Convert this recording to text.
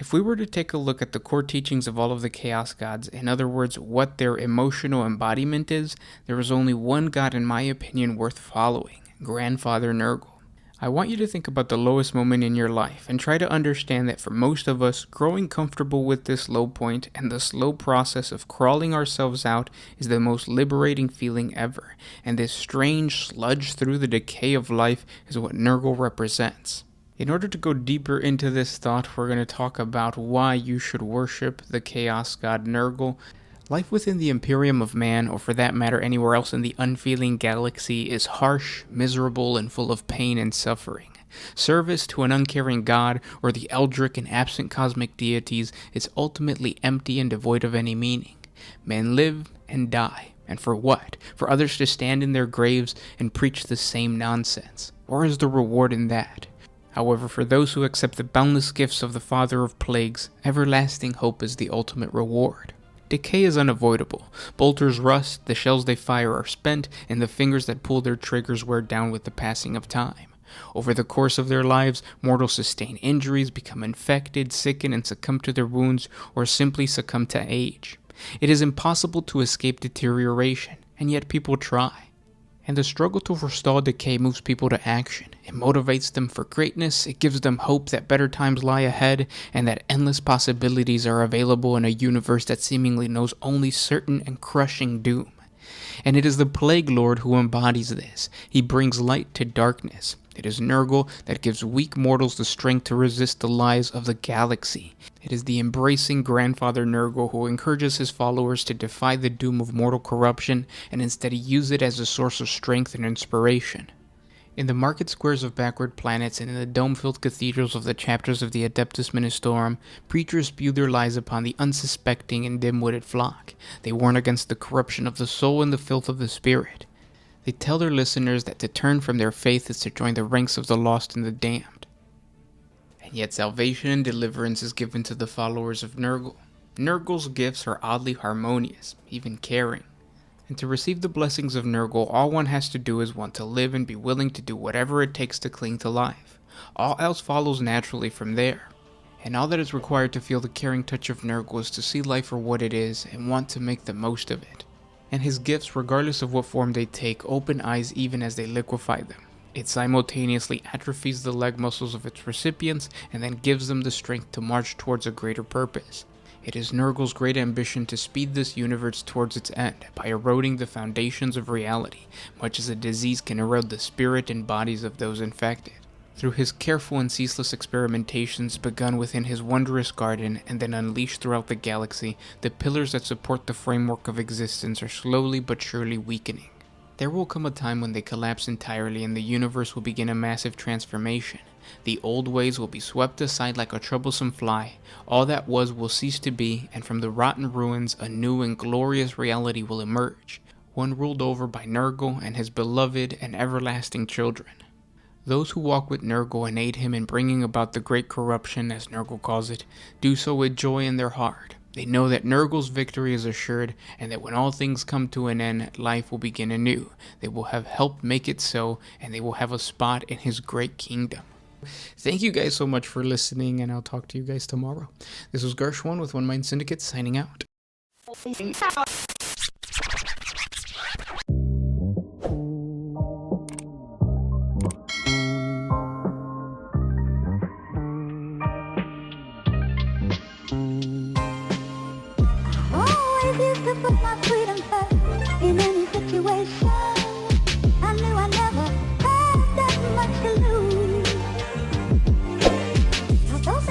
If we were to take a look at the core teachings of all of the Chaos Gods, in other words, what their emotional embodiment is, there is only one god in my opinion worth following, Grandfather Nurgle. I want you to think about the lowest moment in your life and try to understand that for most of us, growing comfortable with this low point and the slow process of crawling ourselves out is the most liberating feeling ever, and this strange sludge through the decay of life is what Nurgle represents. In order to go deeper into this thought, we're going to talk about why you should worship the Chaos God Nurgle. Life within the Imperium of Man, or for that matter anywhere else in the unfeeling galaxy, is harsh, miserable, and full of pain and suffering. Service to an uncaring god, or the eldritch and absent cosmic deities, is ultimately empty and devoid of any meaning. Men live and die, and for what? For others to stand in their graves and preach the same nonsense. Or is the reward in that? However, for those who accept the boundless gifts of the Father of Plagues, everlasting hope is the ultimate reward. Decay is unavoidable. Bolters rust, the shells they fire are spent, and the fingers that pull their triggers wear down with the passing of time. Over the course of their lives, mortals sustain injuries, become infected, sicken, and succumb to their wounds, or simply succumb to age. It is impossible to escape deterioration, and yet people try. And the struggle to forestall decay moves people to action. It motivates them for greatness, it gives them hope that better times lie ahead, and that endless possibilities are available in a universe that seemingly knows only certain and crushing doom. And it is the Plague Lord who embodies this. He brings light to darkness. It is Nurgle that gives weak mortals the strength to resist the lies of the galaxy. It is the embracing Grandfather Nurgle who encourages his followers to defy the doom of mortal corruption and instead use it as a source of strength and inspiration. In the market squares of backward planets and in the dome-filled cathedrals of the chapters of the Adeptus Ministorum, preachers spew their lies upon the unsuspecting and dim-witted flock. They warn against the corruption of the soul and the filth of the spirit. They tell their listeners that to turn from their faith is to join the ranks of the lost and the damned. And yet salvation and deliverance is given to the followers of Nurgle. Nurgle's gifts are oddly harmonious, even caring. And to receive the blessings of Nurgle, all one has to do is want to live and be willing to do whatever it takes to cling to life. All else follows naturally from there. And all that is required to feel the caring touch of Nurgle is to see life for what it is and want to make the most of it. And his gifts, regardless of what form they take, open eyes even as they liquefy them. It simultaneously atrophies the leg muscles of its recipients and then gives them the strength to march towards a greater purpose. It is Nurgle's great ambition to speed this universe towards its end by eroding the foundations of reality, much as a disease can erode the spirit and bodies of those infected. Through his careful and ceaseless experimentations begun within his wondrous garden and then unleashed throughout the galaxy, the pillars that support the framework of existence are slowly but surely weakening. There will come a time when they collapse entirely and the universe will begin a massive transformation. The old ways will be swept aside like a troublesome fly. All that was will cease to be, and from the rotten ruins a new and glorious reality will emerge, one ruled over by Nurgle and his beloved and everlasting children. Those who walk with Nurgle and aid him in bringing about the great corruption, as Nurgle calls it, do so with joy in their heart. They know that Nurgle's victory is assured, and that when all things come to an end, life will begin anew. They will have helped make it so, and they will have a spot in his great kingdom. Thank you guys so much for listening, and I'll talk to you guys tomorrow. This was Gershwan with One Mind Syndicate, signing out. Oh, I used to put my freedom first.